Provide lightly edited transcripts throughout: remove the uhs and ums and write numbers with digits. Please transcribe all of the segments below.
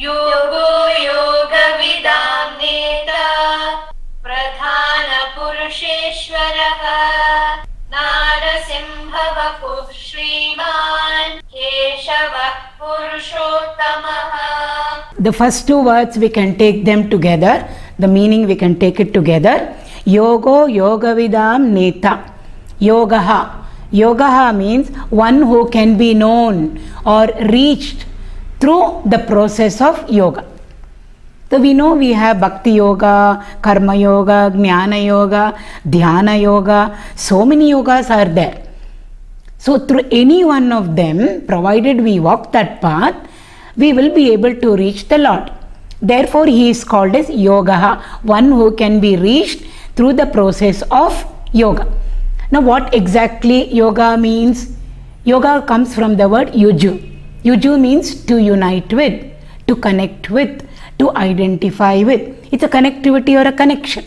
yōgō yōgavidāṃ nētā pradhāna puruṣēśvaraḥ nārasiṃhavapuḥ śrīmān kēśavaḥ puruṣōttamaḥ. The first two words we can take them together. The meaning we can take it together. Yōgō yōgavidāṃ nētā. Yogaha. Yogaha means one who can be known or reached through the process of yoga. So we know we have Bhakti Yoga, Karma Yoga, Jnana Yoga, Dhyana Yoga. So many yogas are there. So through any one of them, provided we walk that path, we will be able to reach the Lord. Therefore, he is called as Yogaha, one who can be reached through the process of yoga. Now, what exactly yoga means? Yoga comes from the word yuju. Yuju means to unite with, to connect with, to identify with. It's a connectivity or a connection.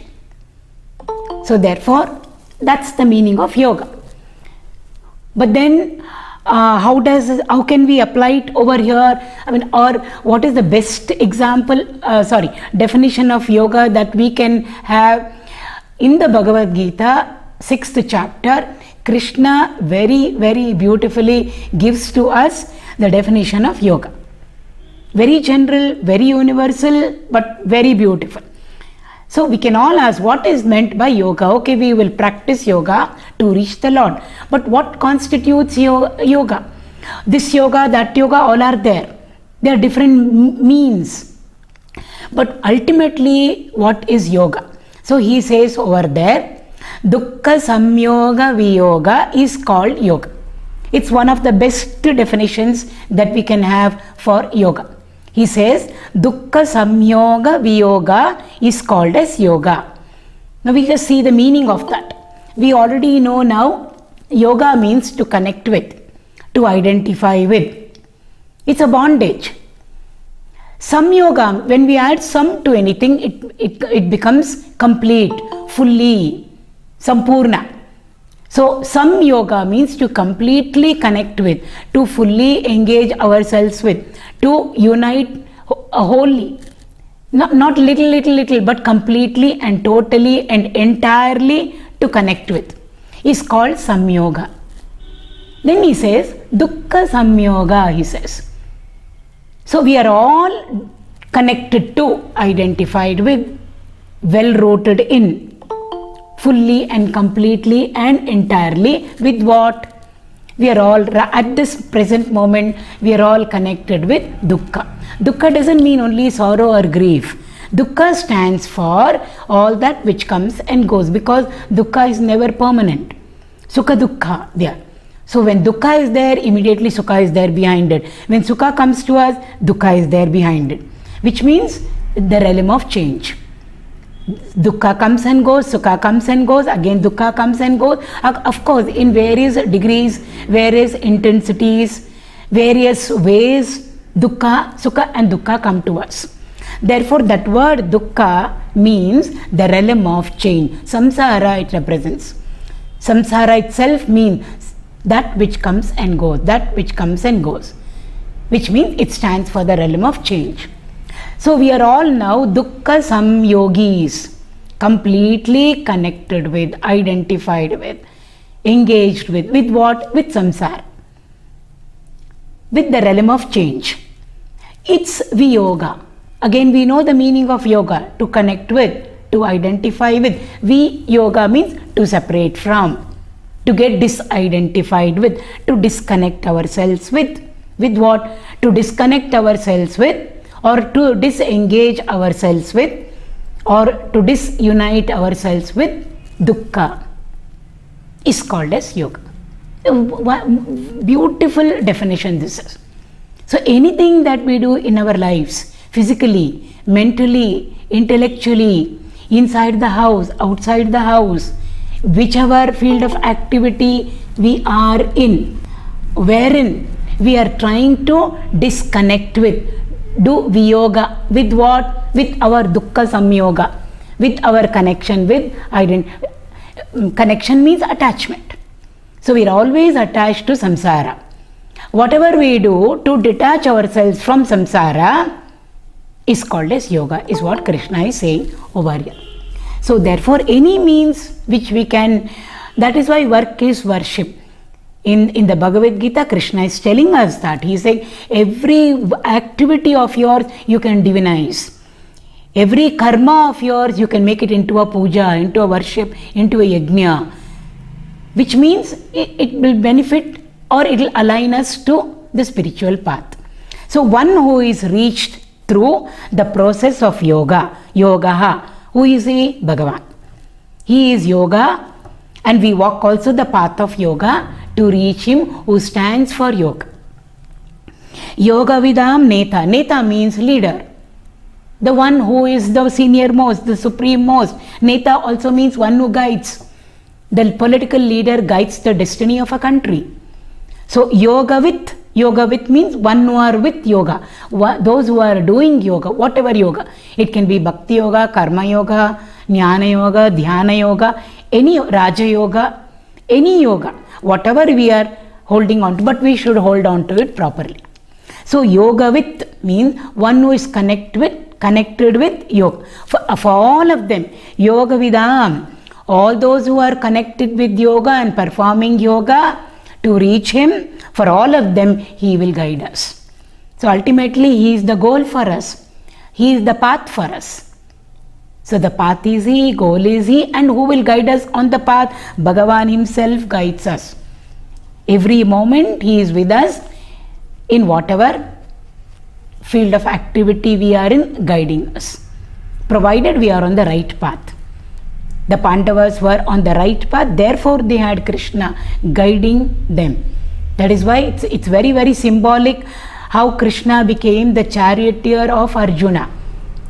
So, therefore, that's the meaning of yoga. But then, how can we apply it over here? I mean, or what is the best definition of yoga that we can have? In the Bhagavad Gita, 6th chapter, Krishna very, very beautifully gives to us the definition of yoga. Very general, very universal, but very beautiful. So we can all ask, what is meant by yoga? Okay, we will practice yoga to reach the Lord. But what constitutes yoga? This yoga, that yoga, all are there. There are different means. But ultimately, what is yoga? So he says over there, Dukkha Samyoga Viyoga is called yoga. It's one of the best definitions that we can have for yoga. He says, Dukkha Samyoga Viyoga is called as yoga. Now we just see the meaning of that. We already know now, yoga means to connect with, to identify with. It's a bondage. Samyoga, when we add some to anything, it becomes complete, fully, sampurna. So, samyoga means to completely connect with, to fully engage ourselves with, to unite wholly. Not little, but completely and totally and entirely to connect with. Is called samyoga. Then he says, dukkha samyoga, he says. So we are all connected to, identified with, well rooted in, fully and completely and entirely with what? We are all, at this present moment, we are all connected with dukkha. Dukkha doesn't mean only sorrow or grief. Dukkha stands for all that which comes and goes, because dukkha is never permanent. Sukha dukkha there. So when dukkha is there, immediately sukha is there behind it. When sukha comes to us, dukkha is there behind it. Which means the realm of change. Dukkha comes and goes, sukha comes and goes, again dukkha comes and goes. Of course, in various degrees, various intensities, various ways, dukkha, sukha and dukkha come to us. Therefore, that word dukkha means the realm of change. Samsara it represents. Samsara itself means that which comes and goes, that which comes and goes, which means it stands for the realm of change. So we are all now dukkha samyogis, completely connected with, identified with, engaged with what? With samsara, with the realm of change. It's viyoga. Again, we know the meaning of yoga, to connect with, to identify with. Viyoga means to separate from, to get disidentified with, to disconnect ourselves with what? To disconnect ourselves with, or to disengage ourselves with, or to disunite ourselves with dukkha is called as yoga. Beautiful definition this is. So anything that we do in our lives, physically, mentally, intellectually, inside the house, outside the house, whichever field of activity we are in, wherein we are trying to disconnect with, do viyoga with what? With our dukkha samyoga, with our connection with identity. Connection means attachment. So we are always attached to samsara. Whatever we do to detach ourselves from samsara, is called as yoga, is what Krishna is saying over here. So therefore, any means which we can, that is why work is worship. In the Bhagavad Gita, Krishna is telling us that. He is saying every activity of yours you can divinize. Every karma of yours you can make it into a puja, into a worship, into a yajna. Which means it will benefit or it will align us to the spiritual path. So one who is reached through the process of yoga, yogaha, who is he? Bhagavan. He is yoga, and we walk also the path of yoga to reach him who stands for yoga. Yōgavidāṃ nētā. Nētā means leader. The one who is the senior most, the supreme most. Nētā also means one who guides. The political leader guides the destiny of a country. So Yogavit means one who are with yoga. Those who are doing yoga, whatever yoga. It can be Bhakti Yoga, Karma Yoga, Jnana Yoga, Dhyana Yoga, any Raja Yoga, any yoga. Whatever we are holding on to, but we should hold on to it properly. So Yogavit means one who is connected with yoga. For all of them, Yōgavidāṃ, all those who are connected with yoga and performing yoga, to reach him, for all of them, he will guide us. So ultimately, he is the goal for us. He is the path for us. So the path is he, goal is he, and who will guide us on the path? Bhagavan himself guides us. Every moment he is with us in whatever field of activity we are in, guiding us, provided we are on the right path. The Pandavas were on the right path, therefore they had Krishna guiding them. That is why it's very, very symbolic how Krishna became the charioteer of Arjuna.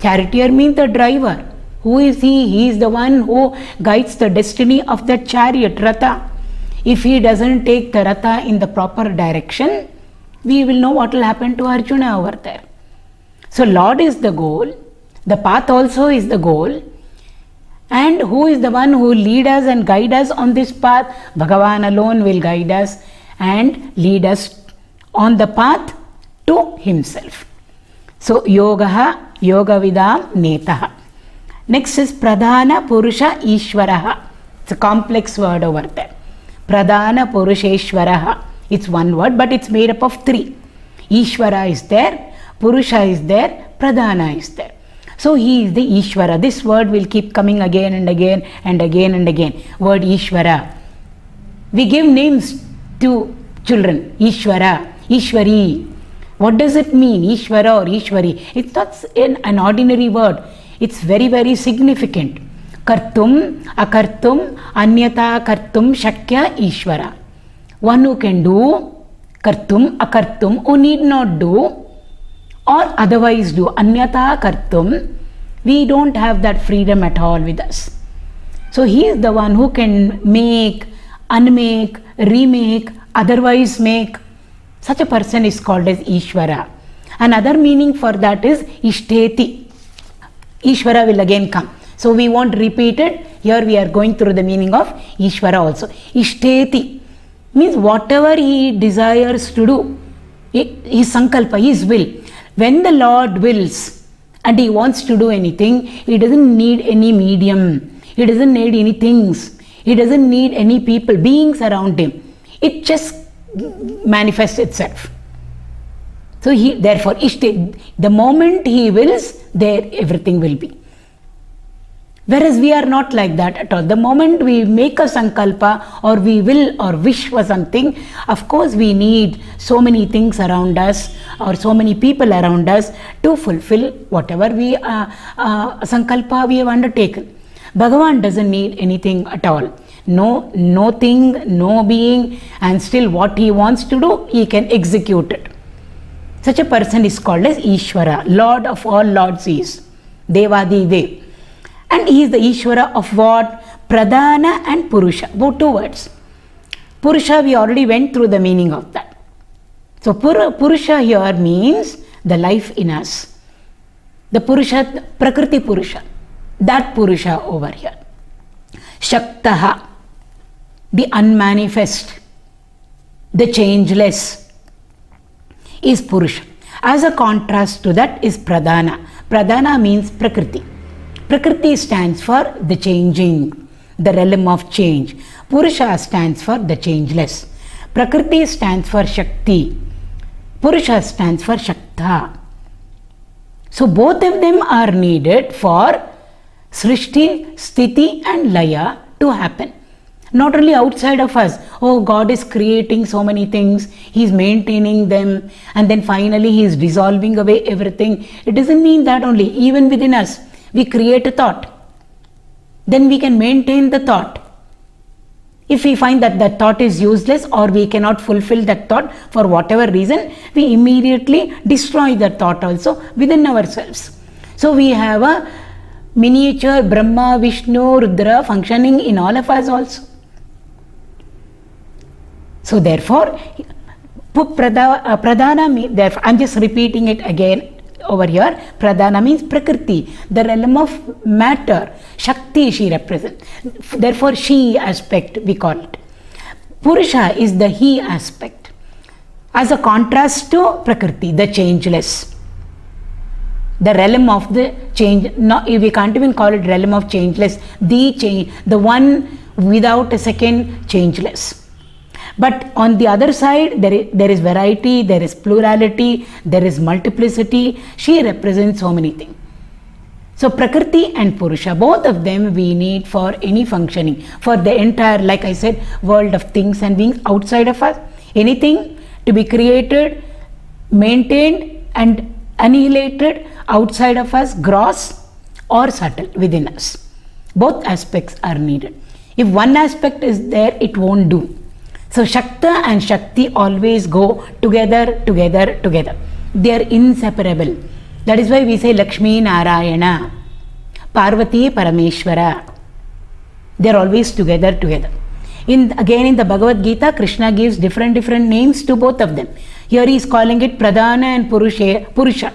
Charioteer means the driver. Who is he? He is the one who guides the destiny of the chariot, Ratha. If he doesn't take the Ratha in the proper direction, we will know what will happen to Arjuna over there. So Lord is the goal, the path also is the goal, and who is the one who lead us and guide us on this path? Bhagavan alone will guide us and lead us on the path to himself. So yogaha, yogavidāṃ nētā. Next is pradhāna puruṣēśvaraḥ. It's a complex word over there. Pradhāna puruṣēśvaraḥ. It's one word, but it's made up of three. Ishvara is there, Purusha is there, Pradhāna is there. So he is the Ishvara. This word will keep coming again and again and again and again. Word Ishvara. We give names to children. Ishvara, Ishvari. What does it mean? Ishvara or Ishvari. It's not an ordinary word. It's very, very significant. Kartum, akartum, anyata kartum, shakya, Ishvara. One who can do, kartum, akartum, who need not do, or otherwise do. Anyata kartum, we don't have that freedom at all with us. So he is the one who can make, unmake, remake, otherwise make. Such a person is called as Ishvara. Another meaning for that is Ishteti. Ishvara will again come. So we won't repeat it. Here we are going through the meaning of Ishvara also. Ishteti means whatever he desires to do, his sankalpa, his will. When the Lord wills and he wants to do anything, he doesn't need any medium. He doesn't need any things. He doesn't need any people, beings around him. It just manifests itself. So therefore, the moment he wills, there everything will be. Whereas we are not like that at all. The moment we make a sankalpa or we will or wish for something, of course we need so many things around us or so many people around us to fulfill whatever sankalpa we have undertaken. Bhagavan doesn't need anything at all. No thing, no being, and still what he wants to do, he can execute it. Such a person is called as Ishvara, Lord of all lords he is. Devadi Dev. And he is the Ishvara of what? Pradhāna and Purusha. Both two words. Purusha, we already went through the meaning of that. So Purusha here means the life in us. The Purusha, Prakriti Purusha. That Purusha over here. Shaktaha, the unmanifest, the changeless, is Purusha. As a contrast to that is Pradhāna. Pradhāna means Prakriti. Prakriti stands for the changing, the realm of change. Purusha stands for the changeless. Prakriti stands for Shakti. Purusha stands for Shakta. So both of them are needed for Srishti, Sthiti and Laya to happen. Not only outside of us. Oh, God is creating so many things. He is maintaining them. And then finally He is dissolving away everything. It doesn't mean that only. Even within us, we create a thought. Then we can maintain the thought. If we find that that thought is useless or we cannot fulfill that thought for whatever reason, we immediately destroy that thought also within ourselves. So we have a miniature Brahma, Vishnu, Rudra functioning in all of us also. So therefore, Pradhāna, therefore, I'm just repeating it again over here. Pradhāna means Prakriti, the realm of matter. Shakti she represents. Therefore, she aspect we call it. Purusha is the he aspect. As a contrast to Prakriti, the changeless. The realm of the change. No, we can't even call it realm of changeless. The change, the one without a second, changeless. But on the other side, there is variety, there is plurality, there is multiplicity. She represents so many things. So Prakriti and Purusha, both of them we need for any functioning, for the entire, like I said, world of things and beings outside of us. Anything to be created, maintained and annihilated outside of us, gross or subtle within us. Both aspects are needed. If one aspect is there, it won't do. So Shakta and Shakti always go together, together, together. They are inseparable. That is why we say Lakshmi Narayana, Parvati Parameshwara. They are always together, together. Again in the Bhagavad Gita, Krishna gives different names to both of them. Here he is calling it Pradhāna and Purusha.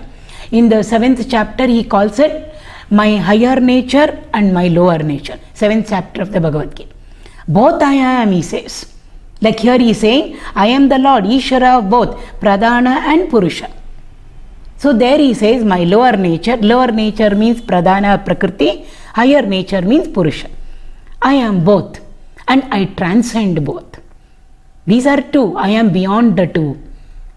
In the 7th chapter he calls it my higher nature and my lower nature. 7th chapter of the Bhagavad Gita. Both I am, he says. Like here he is saying, I am the Lord, Ishvara of both, Pradhāna and Purusha. So there he says, my lower nature means Pradhāna, Prakriti, higher nature means Purusha. I am both and I transcend both. These are two, I am beyond the two,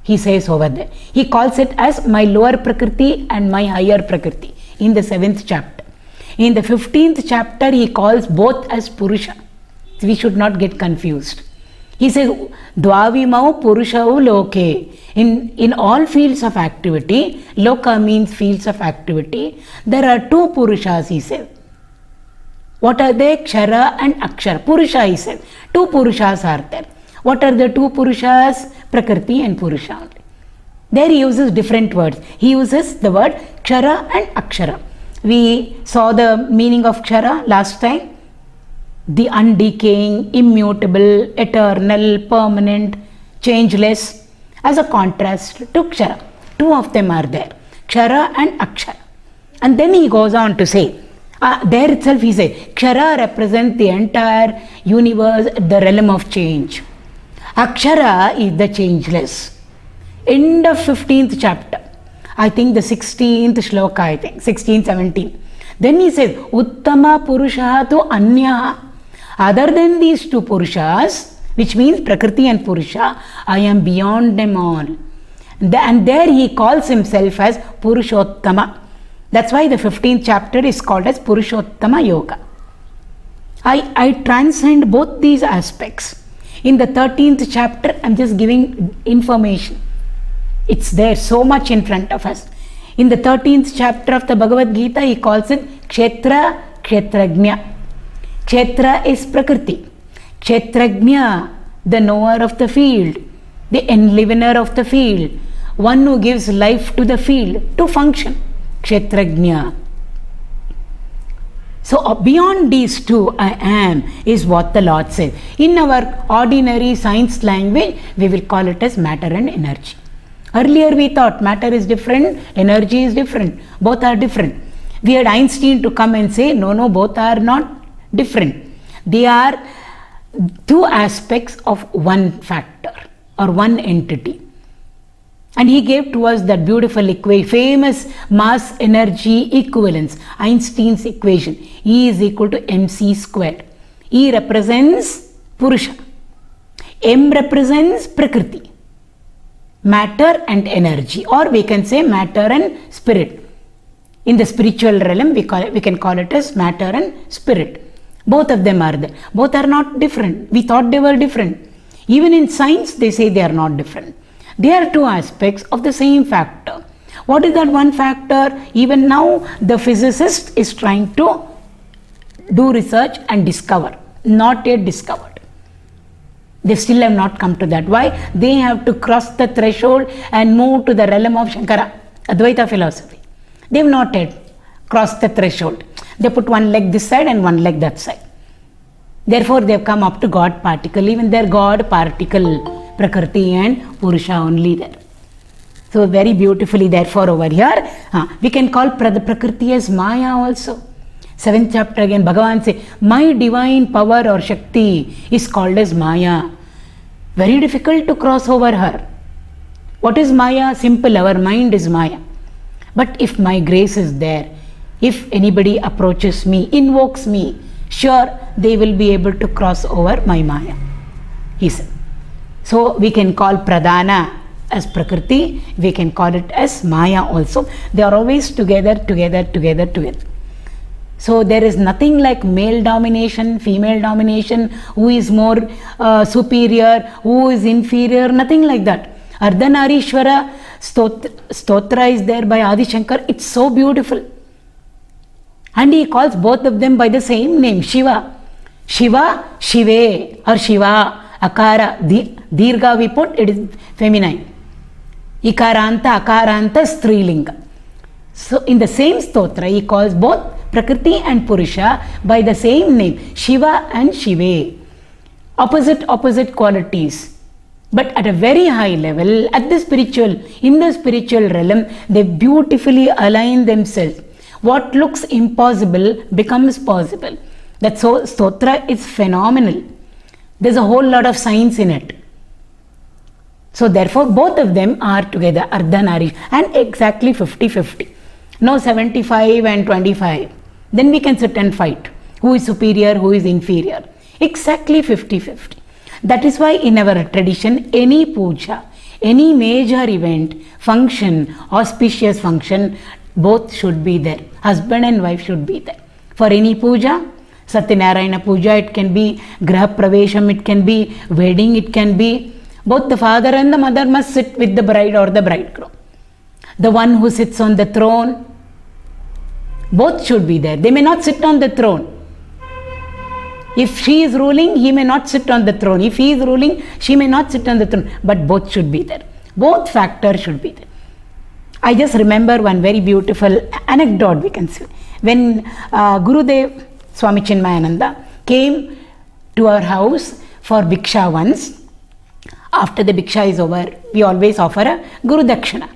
he says over there. He calls it as my lower Prakriti and my higher Prakriti in the 7th chapter. In the 15th chapter he calls both as Purusha. So we should not get confused. He says, Dvavimau Purushau Loke. In all fields of activity, Loka means fields of activity, there are two Purushas, he says. What are they? Kshara and Akshara. Purusha, he says. Two Purushas are there. What are the two Purushas? Prakriti and Purusha only. There he uses different words. He uses the word Kshara and Akshara. We saw the meaning of Kshara last time. The undecaying, immutable, eternal, permanent, changeless, as a contrast to Kshara. Two of them are there, Kshara and Akshara. And then he goes on to say, there itself he says, Kshara represents the entire universe, the realm of change. Akshara is the changeless. End of 15th chapter, I think the 16th Sloka, I think, 16, 17. Then he says, Uttama Purusha tu Anya. Other than these two Purushas, which means Prakriti and Purusha, I am beyond them all. And there he calls himself as puruṣōttamaḥ. That's why the 15th chapter is called as Puruṣottama Yoga. I transcend both these aspects. In the 13th chapter, I'm just giving information. It's there so much in front of us. In the 13th chapter of the Bhagavad Gita, he calls it Kshetra, Kshetrajña. Kshetra is Prakriti. Kshetrajña, the knower of the field, the enlivener of the field, one who gives life to the field to function. Kshetrajña. So beyond these two, I am, is what the Lord says. In our ordinary science language, we will call it as matter and energy. Earlier we thought matter is different, energy is different. Both are different. We had Einstein to come and say, no, both are not different. They are two aspects of one factor or one entity. And he gave to us that beautiful famous mass energy equivalence, Einstein's equation. E is equal to mc squared. E represents Purusha. M represents Prakriti, matter and energy, or we can say matter and spirit. In the spiritual realm, we can call it as matter and spirit. Both of them are there. Both are not different. We thought they were different. Even in science, they say they are not different. They are two aspects of the same factor. What is that one factor? Even now, the physicist is trying to do research and discover. Not yet discovered. They still have not come to that. Why? They have to cross the threshold and move to the realm of Shankara, Advaita philosophy. They have not yet crossed the threshold. They put one leg this side and one leg that side. Therefore, they have come up to God particle. Even their God particle, Prakriti and Purusha only there. So very beautifully, therefore, over here, we can call Prakriti as Maya also. 7th chapter again, Bhagavan say, my divine power or Shakti is called as Maya. Very difficult to cross over her. What is Maya? Simple, our mind is Maya. But if my grace is there, if anybody approaches me, invokes me, sure, they will be able to cross over my Maya, he said. So we can call pradhāna as Prakriti, we can call it as Maya also. They are always together. So there is nothing like male domination, female domination, who is more superior, who is inferior, nothing like that. Ardhanarishvara Stotra is there by Adi Shankar. It's so beautiful. And he calls both of them by the same name, Shiva. Shiva, Shive or Shiva. Akara, Dirgha we put, it is feminine. Ikaranta, Akaranta, Strilinga. So in the same stotra, he calls both Prakriti and Purusha by the same name, Shiva and Shive. Opposite qualities. But at a very high level, in the spiritual realm, they beautifully align themselves. What looks impossible becomes possible. That's so stotra is phenomenal. There's a whole lot of science in it. So therefore, both of them are together, Ardhanarish, and exactly 50-50. No 75 and 25. Then we can sit and fight. Who is superior, who is inferior. Exactly 50-50. That is why in our tradition, any puja, any major event, function, auspicious function, both should be there. Husband and wife should be there. For any puja, Satyanarayana puja, it can be Graha Pravesham, it can be wedding, it can be. Both the father and the mother must sit with the bride or the bridegroom. The one who sits on the throne, both should be there. They may not sit on the throne. If she is ruling, he may not sit on the throne. If he is ruling, she may not sit on the throne. But both should be there. Both factors should be there. I just remember one very beautiful anecdote, we can say. When Gurudev, Swami Chinmayananda, came to our house for Bhiksha once, after the Bhiksha is over, we always offer a Guru Dakshina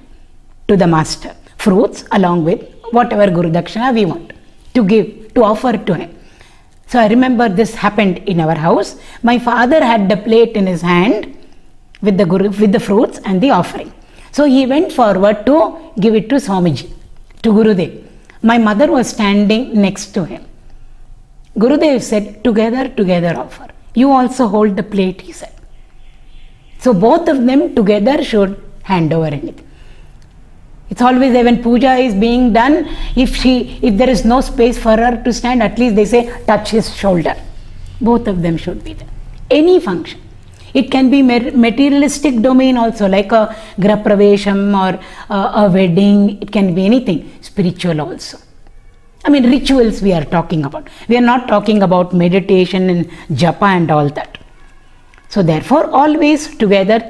to the master. Fruits along with whatever Guru Dakshina we want to give, to offer to him. So I remember this happened in our house. My father had the plate in his hand with the fruits and the offering. So he went forward to give it to Swamiji, to Gurudev. My mother was standing next to him. Gurudev said, together offer. You also hold the plate, he said. So both of them together should hand over anything. It's always when puja is being done, if there is no space for her to stand, at least they say touch his shoulder. Both of them should be there. Any function. It can be materialistic domain also, like a Graha Pravesham or a wedding. It can be anything. Spiritual also. I mean, rituals we are talking about. We are not talking about meditation and japa and all that. So therefore, always together.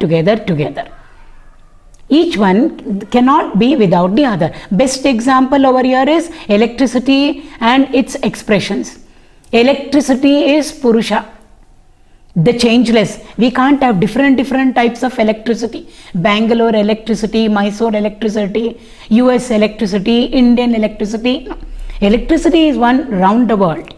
Each one cannot be without the other. Best example over here is electricity and its expressions. Electricity is Purusha, the changeless. We can't have different types of electricity. Bangalore electricity, Mysore electricity, US electricity, Indian electricity. No. Electricity is one round the world.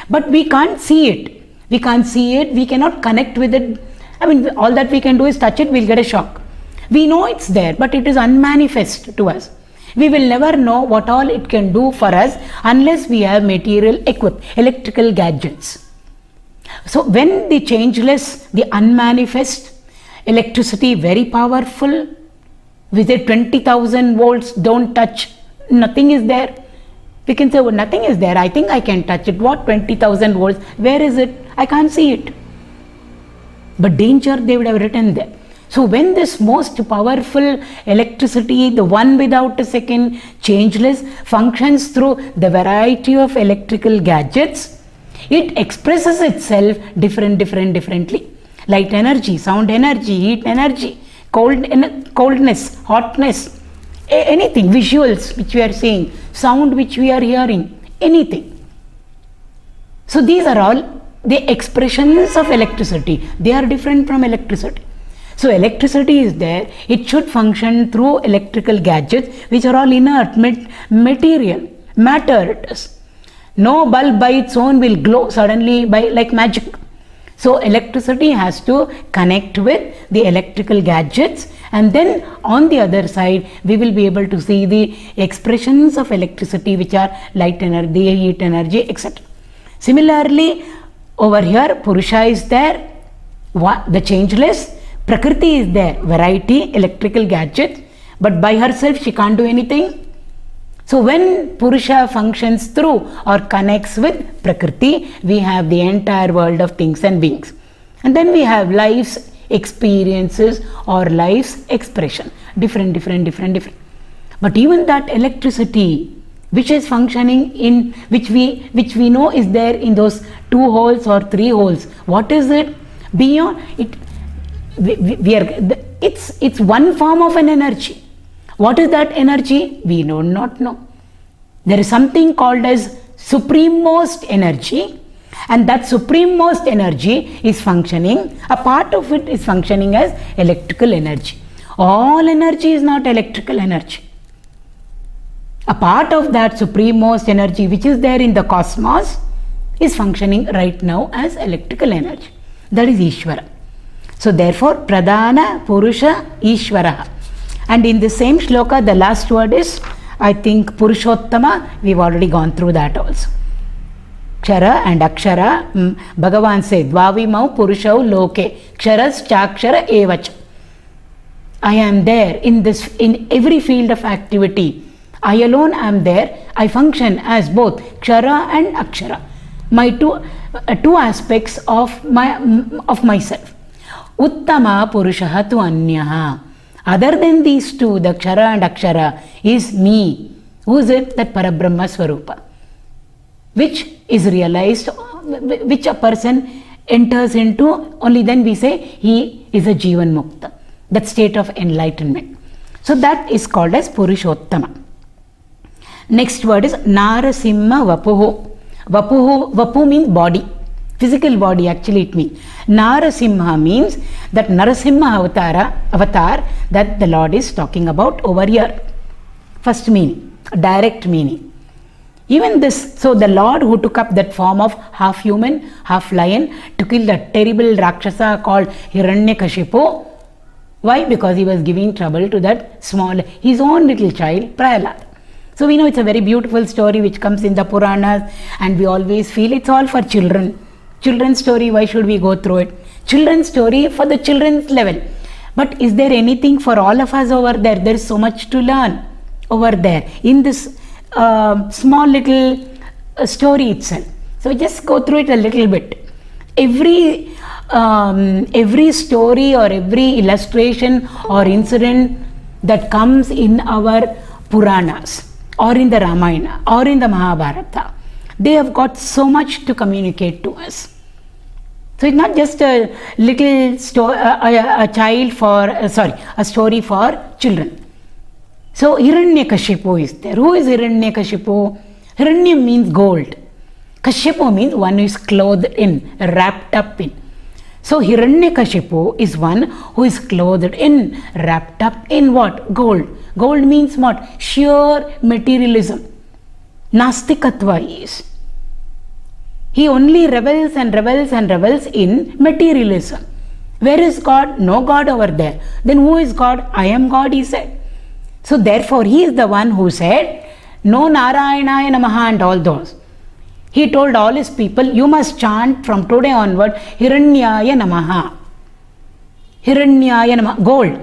But we can't see it. We cannot connect with it. I mean, all that we can do is touch it, we'll get a shock. We know it's there, but it is unmanifest to us. We will never know what all it can do for us unless we have material electrical gadgets. So when the changeless, the unmanifest, electricity very powerful, with a 20,000 volts, don't touch, nothing is there. We can say, oh, nothing is there, I think I can touch it. What 20,000 volts? Where is it? I can't see it. But danger, they would have written there. So when this most powerful electricity, the one without a second, changeless, functions through the variety of electrical gadgets, it expresses itself differently. Light energy, sound energy, heat energy, coldness, hotness, anything, visuals which we are seeing, sound which we are hearing, anything. So these are all the expressions of electricity. They are different from electricity. So electricity is there, it should function through electrical gadgets which are all inert material, matter it is. No bulb by its own will glow suddenly like magic. So electricity has to connect with the electrical gadgets, and then on the other side we will be able to see the expressions of electricity which are light energy, heat energy, etc. Similarly, over here Purusha is there, the changeless, Prakriti is there, variety, electrical gadgets, but by herself she can't do anything. So when Purusha functions through or connects with Prakriti, we have the entire world of things and beings. And then we have life's experiences or life's expression, different. But even that electricity which is functioning in, which we know is there in those 2 holes or 3 holes, what is it? Beyond it, it's one form of an energy. What is that energy? We do not know. There is something called as suprememost energy, and that suprememost energy is functioning, a part of it is functioning as electrical energy. All energy is not electrical energy. A part of that suprememost energy which is there in the cosmos is functioning right now as electrical energy. That is Ishvara. So therefore, pradhāna, purusha, Ishvaraḥ. And in the same shloka, the last word is, I think, puruṣōttamaḥ. We've already gone through that also. Kshara and akshara, Bhagavan said, Dvavimau purushau loke, ksharas chakshara evacha. I am there in every field of activity. I alone am there. I function as both kshara and akshara. My two aspects of myself. Uttama purushaha tu anyaha. Other than these two, the kshara and akshara, is me. Who is it? That Parabrahma Swarupa, which is realized, which a person enters into, only then we say he is a Jivan Mukta, that state of enlightenment. So that is called as Puruṣottama. Next word is nārasiṃhavapuḥ. Vapu means body, physical body actually it means. Narasimha means that Narasimha avatar that the Lord is talking about over here. First meaning, direct meaning. Even this, so the Lord who took up that form of half human, half lion to kill that terrible Rakshasa called Hiranyakashipu. Why? Because he was giving trouble to that his own little child, Prahlad. So we know it's a very beautiful story which comes in the Puranas, and we always feel it's all for children. Children's story, why should we go through it? Children's story for the children's level. But is there anything for all of us over there? There is so much to learn over there in this small little story itself. So just go through it a little bit. Every story or every illustration or incident that comes in our Puranas or in the Ramayana or in the Mahabharata, they have got so much to communicate to us. So it's not just a little story, a story for children. So Hiranyakashipu is there. Who is Hiranyakashipu? Hiranya means gold. Kashipu means one who is clothed in, wrapped up in. So Hiranyakashipu is one who is clothed in, wrapped up in what? Gold. Gold means what? Sheer materialism. Nastikatva is. He only revels in materialism. Where is God? No God over there. Then who is God? I am God, he said. So therefore, he is the one who said, no Narayanaya Namaha and all those. He told all his people, you must chant from today onward, Hiranyaya Namaha. Hiranyaya Namaha. Gold.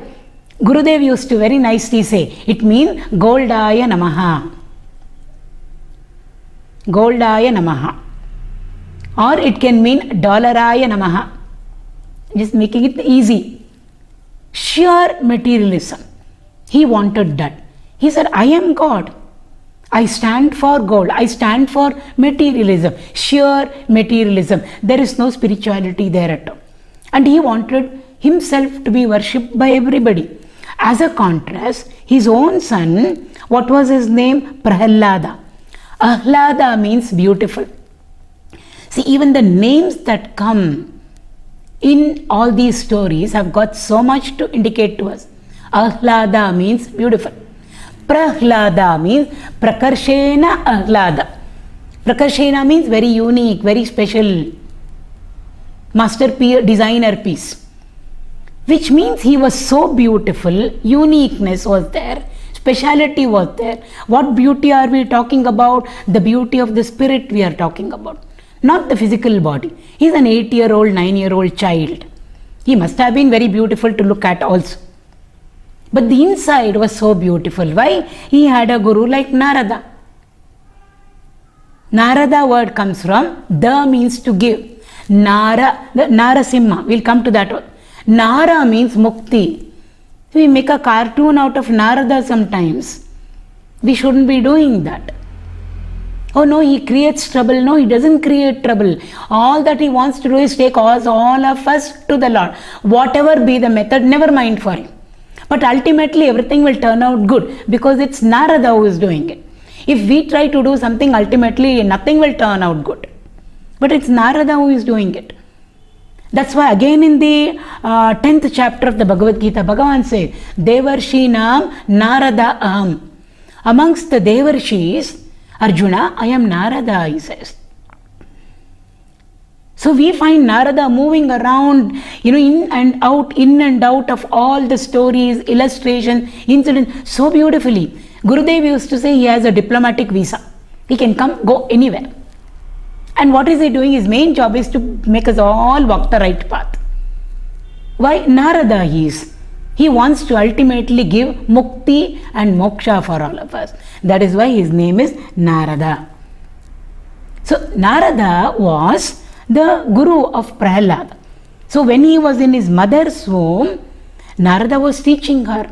Gurudev used to very nicely say, it means Goldaya Namaha. Goldaya Namaha. Or it can mean Dollaraya Namaha. Just making it easy. Sheer materialism. He wanted that. He said, I am God. I stand for gold. I stand for materialism. Sheer materialism. There is no spirituality there at all. And he wanted himself to be worshipped by everybody. As a contrast, his own son, what was his name? Prahlada. Ahlada means beautiful. See, even the names that come in all these stories have got so much to indicate to us. Ahlada means beautiful. Prahlada means Prakarshena Ahlada. Prakarshena means very unique, very special, masterpiece, designer piece. Which means he was so beautiful, uniqueness was there, speciality was there. What beauty are we talking about? The beauty of the spirit we are talking about. Not the physical body. He is an 8-year-old, 9-year-old child. He must have been very beautiful to look at also. But the inside was so beautiful. Why? He had a guru like Narada. Narada word comes from the means to give. Nara, the Narasimha. We'll come to that one. Nara means mukti. We make a cartoon out of Narada sometimes. We shouldn't be doing that. Oh no, he creates trouble. No, he doesn't create trouble. All that he wants to do is take us, all of us to the Lord. Whatever be the method, never mind for him. But ultimately everything will turn out good because it's Narada who is doing it. If we try to do something, ultimately nothing will turn out good. But it's Narada who is doing it. That's why again in the 10th chapter of the Bhagavad Gita, Bhagavan says, Devarshinam Narada Aham. Amongst the Devarshis, Arjuna, I am Narada, he says. So we find Narada moving around, in and out of all the stories, illustrations, incidents, so beautifully. Gurudev used to say he has a diplomatic visa. He can come, go anywhere. And what is he doing? His main job is to make us all walk the right path. Why? Narada he is. He wants to ultimately give mukti and moksha for all of us. That is why his name is Narada. So Narada was the guru of Prahlada. So when he was in his mother's womb, Narada was teaching her.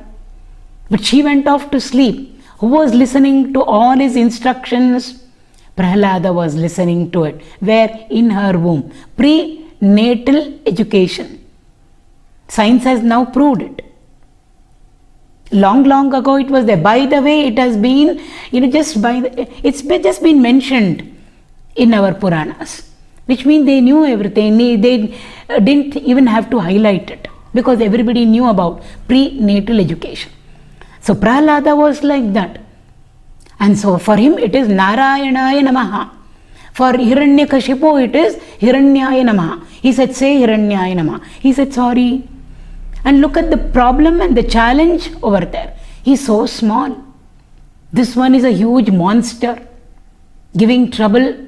But she went off to sleep. Who was listening to all his instructions? Prahlada was listening to it. Where? In her womb. Prenatal education. Science has now proved it. Long ago it was there. By the way, it has been, it's just been mentioned in our Puranas. Which means they knew everything. They didn't even have to highlight it. Because everybody knew about prenatal education. So Prahlada was like that. And so for him it is Narayanaya Namaha. For Hiranyakashipu it is Hiranyaya Namaha. He said, say Hiranyaya Namaha. He said, sorry. And look at the problem and the challenge over there. He's so small. This one is a huge monster. Giving trouble.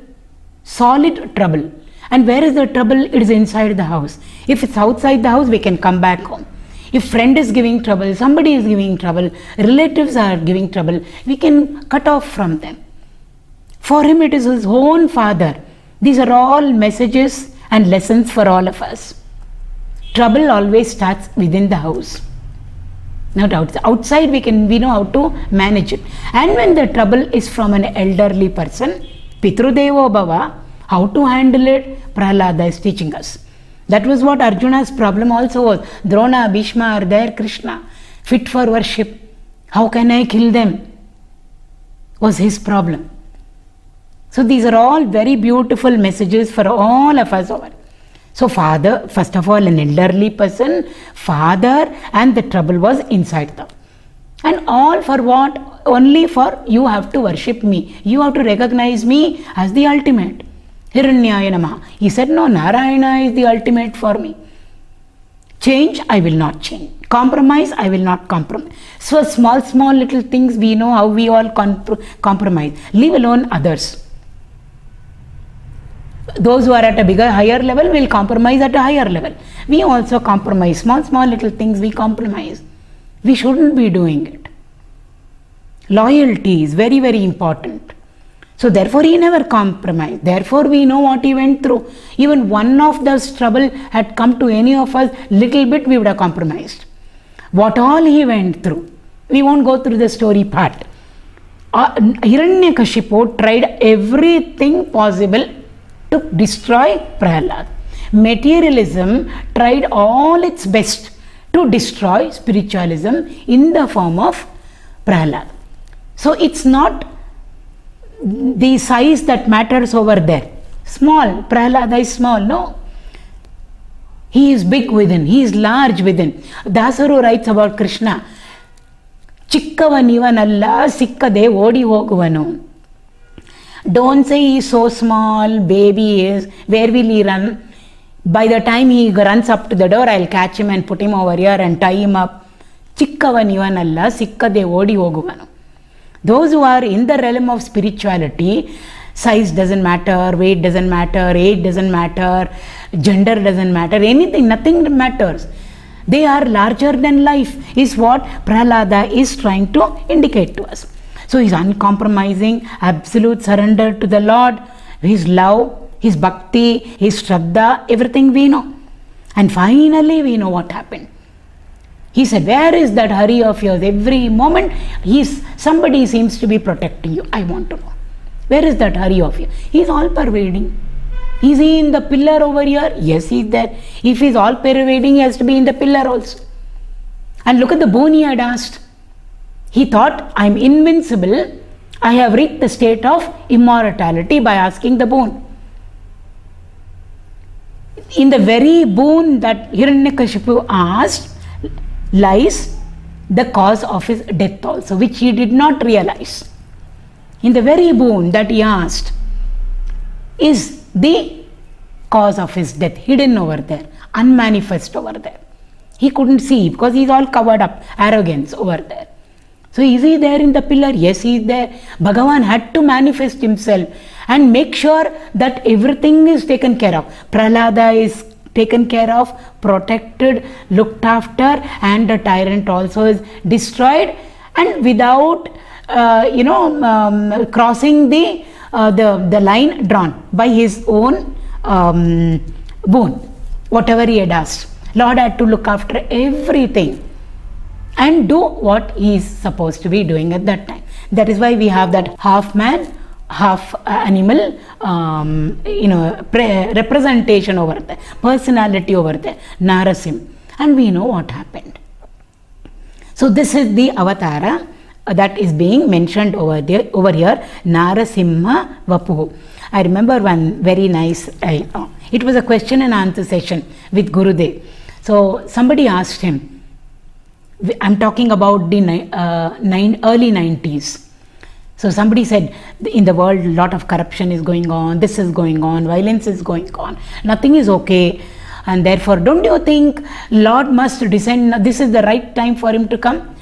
Solid trouble. And where is the trouble? It is inside the house. If it's outside the house, we can come back home. If friend is giving trouble, somebody is giving trouble, relatives are giving trouble, we can cut off from them. For him it is his own father. These are all messages and lessons for all of us. Trouble always starts within the house. Not outside we know how to manage it. And when the trouble is from an elderly person, Pitrudevo Bhava, how to handle it, Prahlada is teaching us. That was what Arjuna's problem also was. Drona, Bhishma are there, Krishna, fit for worship. How can I kill them? Was his problem. So these are all very beautiful messages for all of us over. So father, first of all, an elderly person, father, and the trouble was inside them. And all for what? Only for you have to worship me. You have to recognize me as the ultimate. Hiranyaya Namaha. He said, no, Narayana is the ultimate for me. Change, I will not change. Compromise, I will not compromise. So small little things, we know how we all compromise. Leave alone others. Those who are at a bigger, higher level will compromise at a higher level. We also compromise. Small little things we compromise. We shouldn't be doing it. Loyalty is very, very important. So therefore he never compromised. Therefore we know what he went through. Even one of those trouble had come to any of us, little bit we would have compromised. What all he went through. We won't go through the story part. Hiranyakashipu tried everything possible to destroy Prahlad. Materialism tried all its best to destroy spiritualism in the form of Prahlad. So it's not the size that matters over there. Small, Prahlada is small, no. He is big within, he is large within. Dasaru writes about Krishna. Chikkavanivanalla sikkade odi hoguvanu. Don't say he is so small, baby is, where will he run? By the time he runs up to the door, I'll catch him and put him over here and tie him up. Chikkavanivanalla sikkade odi hoguvanu. Those who are in the realm of spirituality, size doesn't matter, weight doesn't matter, age doesn't matter, gender doesn't matter, anything, nothing matters. They are larger than life, is what Prahlada is trying to indicate to us. So his uncompromising, absolute surrender to the Lord, his love, his bhakti, his shraddha, everything we know. And finally we know what happened. He said, where is that hurry of yours? Every moment somebody seems to be protecting you. I want to know. Where is that hurry of you? He is all pervading. Is he in the pillar over here? Yes, he is there. If he is all pervading, he has to be in the pillar also. And look at the boon he had asked. He thought, I am invincible. I have reached the state of immortality by asking the boon. In the very boon that Hiranyakashipu asked lies the cause of his death also, which he did not realize. In the very boon that he asked is the cause of his death, hidden over there, unmanifest over there. He couldn't see because he is all covered up, arrogance over there. So is he there in the pillar? Yes, he is there. Bhagavan had to manifest himself and make sure that everything is taken care of. Prahlada is taken care of, protected, looked after, and the tyrant also is destroyed, and without crossing the line drawn by his own boon, whatever he had asked. Lord had to look after everything and do what he is supposed to be doing at that time. That is why we have that half man, half animal representation over there, personality over there, Narasimha, and we know what happened. So this is the avatara that is being mentioned over here, Nārasiṃhavapuḥ. I remember one very nice, it was a question and answer session with Gurudev. So somebody asked him, I'm talking about the early 90s. So somebody said, in the world a lot of corruption is going on, this is going on, violence is going on, nothing is okay, and therefore don't you think Lord must descend, this is the right time for him to come,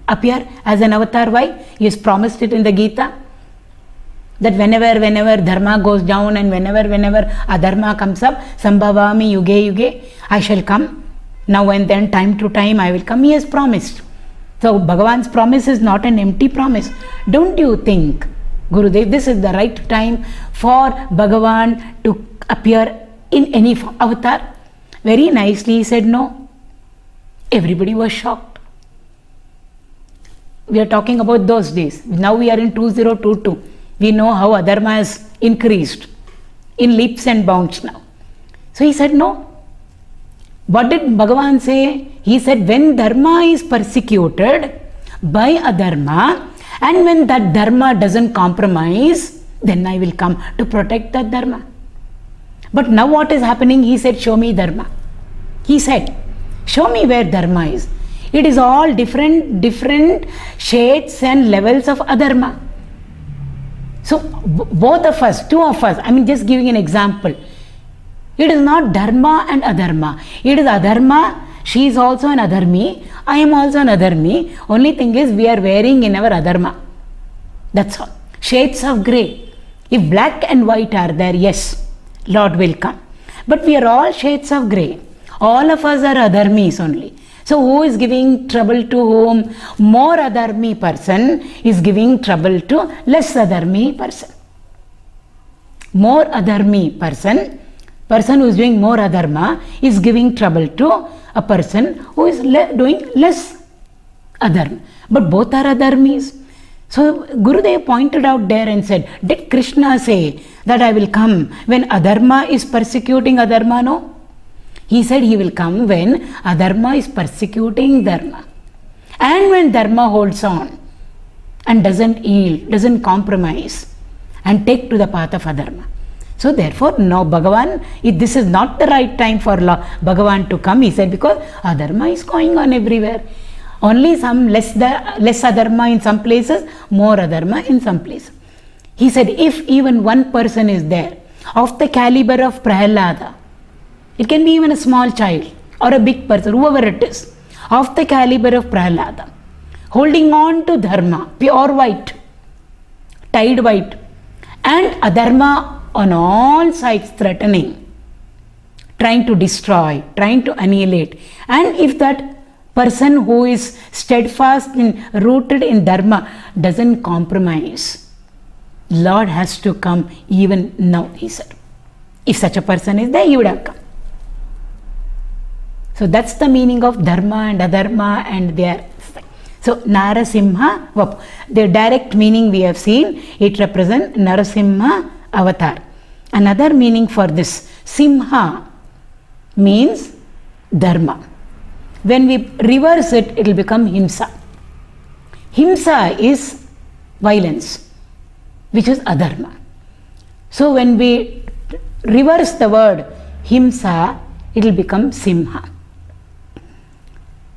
appear as an avatar? Why? He has promised it in the Gita, that whenever dharma goes down and whenever adharma comes up, sambhavami yuge yuge, I shall come, now and then, time to time I will come. He has promised. So Bhagavan's promise is not an empty promise. Don't you think, Gurudev, this is the right time for Bhagavan to appear in any avatar? Very nicely he said no. Everybody was shocked. We are talking about those days. Now we are in 2022. We know how adharma has increased in leaps and bounds now. So he said no. What did Bhagavan say? He said, when dharma is persecuted by adharma, and when that dharma doesn't compromise, then I will come to protect that dharma. But now what is happening? He said, show me dharma. He said, show me where dharma is. It is all different shades and levels of adharma. So both of us, two of us, just giving an example. It is not dharma and adharma. It is adharma She is also an adharmi. I am also an adharmi. Only thing is we are wearing in our adharma. That's all. Shades of grey. If black and white are there, yes, Lord will come. But we are all shades of grey. All of us are adharmis only. So who is giving trouble to whom? More adharmi person is giving trouble to less adharmi person. More adharmi person who is doing more adharma is giving trouble to a person who is doing less adharma. But both are adharmis. So Gurudev pointed out there and said, did Krishna say that I will come when adharma is persecuting adharma? No. He said he will come when adharma is persecuting dharma. And when dharma holds on and doesn't yield, doesn't compromise and take to the path of adharma. So therefore, no, Bhagavan, this is not the right time for Bhagavan to come, he said, because adharma is going on everywhere. Only some less adharma in some places, more adharma in some places. He said, if even one person is there of the caliber of Prahalada, it can be even a small child or a big person, whoever it is, of the caliber of Prahalada, holding on to dharma, pure white, tied white, and adharma on all sides threatening, trying to destroy, trying to annihilate. And if that person who is steadfast and rooted in dharma doesn't compromise, Lord has to come even now, he said. If such a person is there, he would have come. So that's the meaning of dharma and adharma and their. So nārasiṃhavapuḥ, the direct meaning we have seen, it represents Narasimha avatar. Another meaning for this, Simha means dharma. When we reverse it, it will become himsa. Himsa is violence, which is adharma. So when we reverse the word himsa, it will become simha.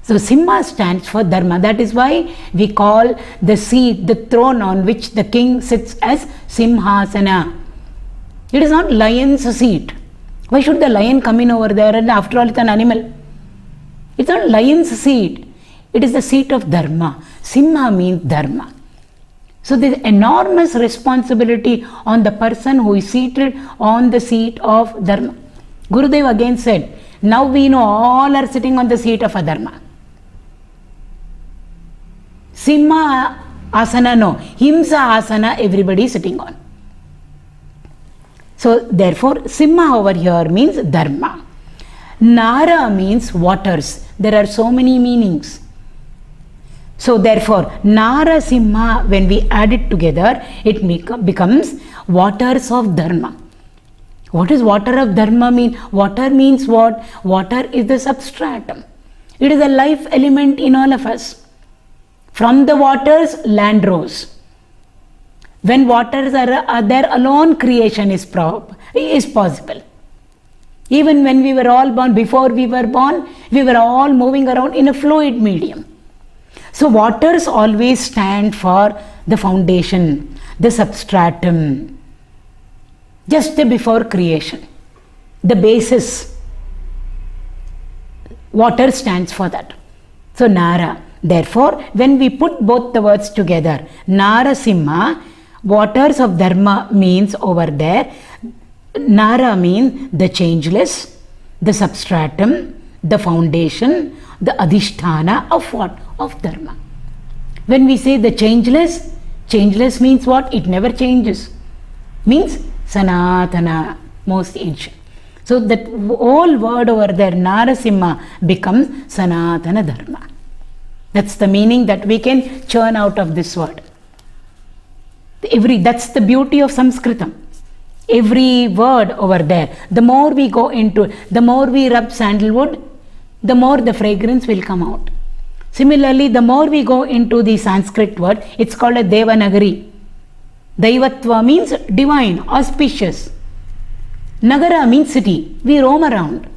So Simha stands for dharma. That is why we call the seat, the throne on which the king sits, as Simhasana. It is not lion's seat. Why should the lion come in over there? And after all, it's an animal. It's not lion's seat. It is the seat of dharma. Simha means dharma. So there is enormous responsibility on the person who is seated on the seat of dharma. Gurudev again said, now we know all are sitting on the seat of adharma. Simha asana, no. Himsa asana, everybody is sitting on. So therefore, Simha over here means dharma. Nara means waters. There are so many meanings. So therefore, Narasimha, when we add it together, it becomes waters of dharma. What is water of dharma mean? Water means what? Water is the substratum. It is a life element in all of us. From the waters, land rose. When waters are there, alone creation is possible. Even when we were all born, before we were born, we were all moving around in a fluid medium. So waters always stand for the foundation, the substratum, just before creation, the basis. Water stands for that. So Nara. Therefore, when we put both the words together, Narasimha, waters of dharma means over there, Nara means the changeless, the substratum, the foundation, the adhisthana of what? Of dharma. When we say the changeless, changeless means what? It never changes. Means Sanatana, most ancient. So that whole word over there, Narasimha, becomes Sanatana Dharma. That's the meaning that we can churn out of this word. That's the beauty of Sanskritam. Every word over there, the more we go into it, the more we rub sandalwood, the more the fragrance will come out. Similarly, the more we go into the Sanskrit word, it's called a Devanagari. Daivatva means divine, auspicious. Nagara means city. We roam around.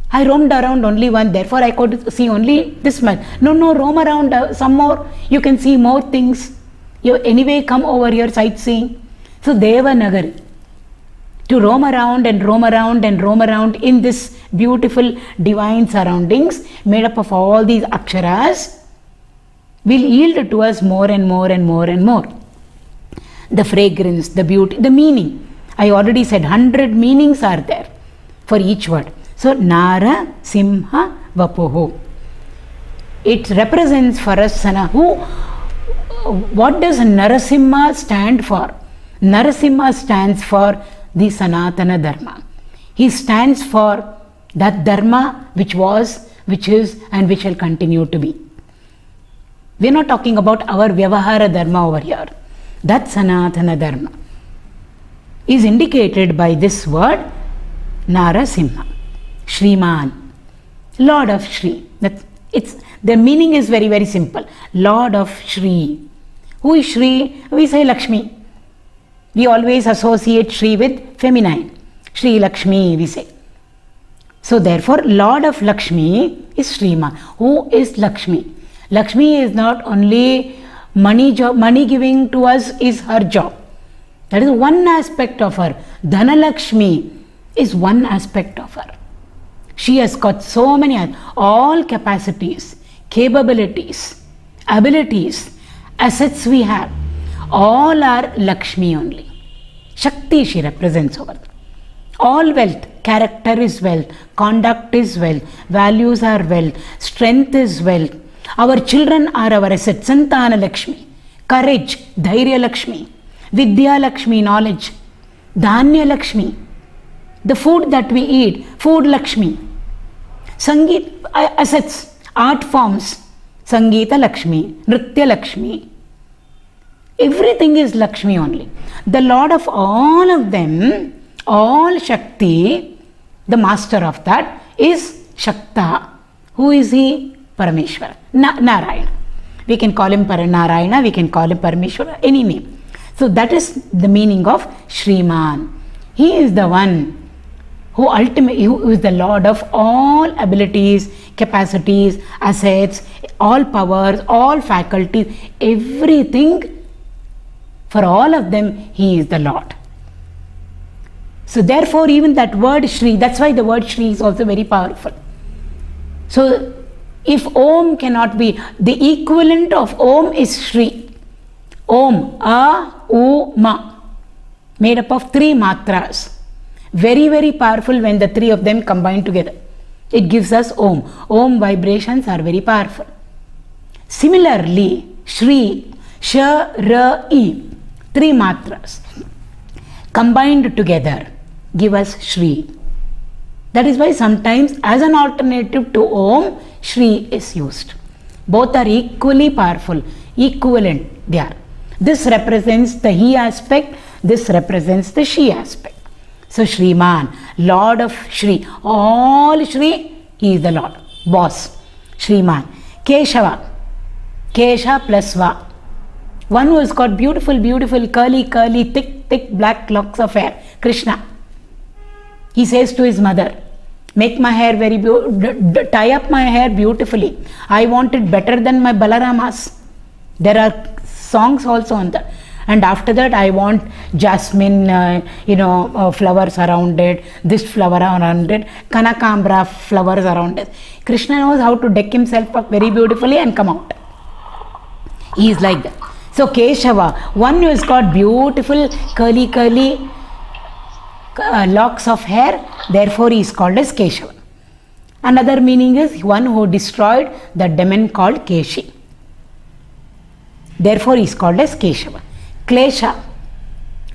I roamed around only one, therefore I could see only this much. No, roam around some more. You can see more things. You anyway come over here sightseeing. So Devanagari. to roam around and roam around and roam around in this beautiful divine surroundings made up of all these aksharas will yield to us more and more and more and more. The fragrance, the beauty, the meaning. I already said 100 meanings are there for each word. So, nārasiṃhavapuḥ. It represents for us, what does Narasimha stand for? Narasimha stands for the Sanatana Dharma. He stands for that Dharma which was, which is, and which shall continue to be. We are not talking about our Vyavahara Dharma over here. That Sanatana Dharma is indicated by this word Narasimha, śrīmān, Lord of Shri. The meaning is very, very simple. Lord of Shri. Who is Shri? We say Lakshmi. We always associate Shri with feminine. Shri Lakshmi, we say. So therefore, Lord of Lakshmi is śrīmān. Who is Lakshmi? Lakshmi is not only money giving to us is her job. That is one aspect of her. Dhanalakshmi is one aspect of her. She has got so many, all capacities, capabilities, abilities, assets we have. All are Lakshmi only. Shakti she represents over there. All wealth, character is wealth, conduct is wealth, values are wealth, strength is wealth. Our children are our assets. Santana Lakshmi, courage, Dhairya Lakshmi, Vidya Lakshmi, knowledge, Dhanya Lakshmi, the food that we eat, food Lakshmi, Sangeet, assets, art forms, Sangeeta Lakshmi, Nritya Lakshmi. Everything is Lakshmi only. The Lord of all of them, all Shakti, the master of that is Shakta. Who is he? Parameshwara, Narayana. We can call him Narayana, we can call him Parameshwara, any name. So that is the meaning of śrīmān. He is the one who is the Lord of all abilities, capacities, assets, all powers, all faculties, everything. For all of them, he is the Lord. So therefore, even that word Shri, that's why the word Shri is also very powerful. So if Om cannot be, the equivalent of Om is Shri. Om, A, U, Ma, made up of 3 matras. Very, very powerful when the 3 of them combine together. It gives us Om. Om vibrations are very powerful. Similarly, Shri, Sh, R, E, 3 matras combined together give us Shri. That is why sometimes as an alternative to Om, Shri is used. Both are equally powerful, equivalent they are. This represents the He aspect, this represents the She aspect. So śrīmān, Lord of Shri, all Shri, he is the Lord, boss, śrīmān. Kēśavaḥ, Kesha plus Va. One who has got beautiful, beautiful, curly, thick black locks of hair, Krishna. He says to his mother, make my hair very beautiful, tie up my hair beautifully. I want it better than my Balarama's. There are songs also on that. And after that, I want jasmine, flowers around it, this flower around it, Kanakambra flowers around it. Krishna knows how to deck himself up very beautifully and come out. He is like that. So Kēśavaḥ, one who has got beautiful curly locks of hair, therefore he is called as Kēśavaḥ. Another meaning is one who destroyed the demon called Keshi. Therefore he is called as Kēśavaḥ. Klesha.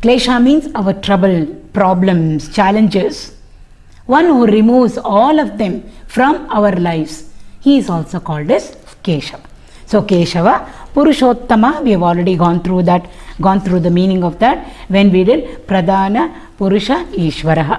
Klesha means our trouble, problems, challenges. One who removes all of them from our lives. He is also called as Kēśavaḥ. So Kēśavaḥ, puruṣōttamaḥ, we have already gone through the meaning of that when we did pradhāna, puruṣēśvaraḥ.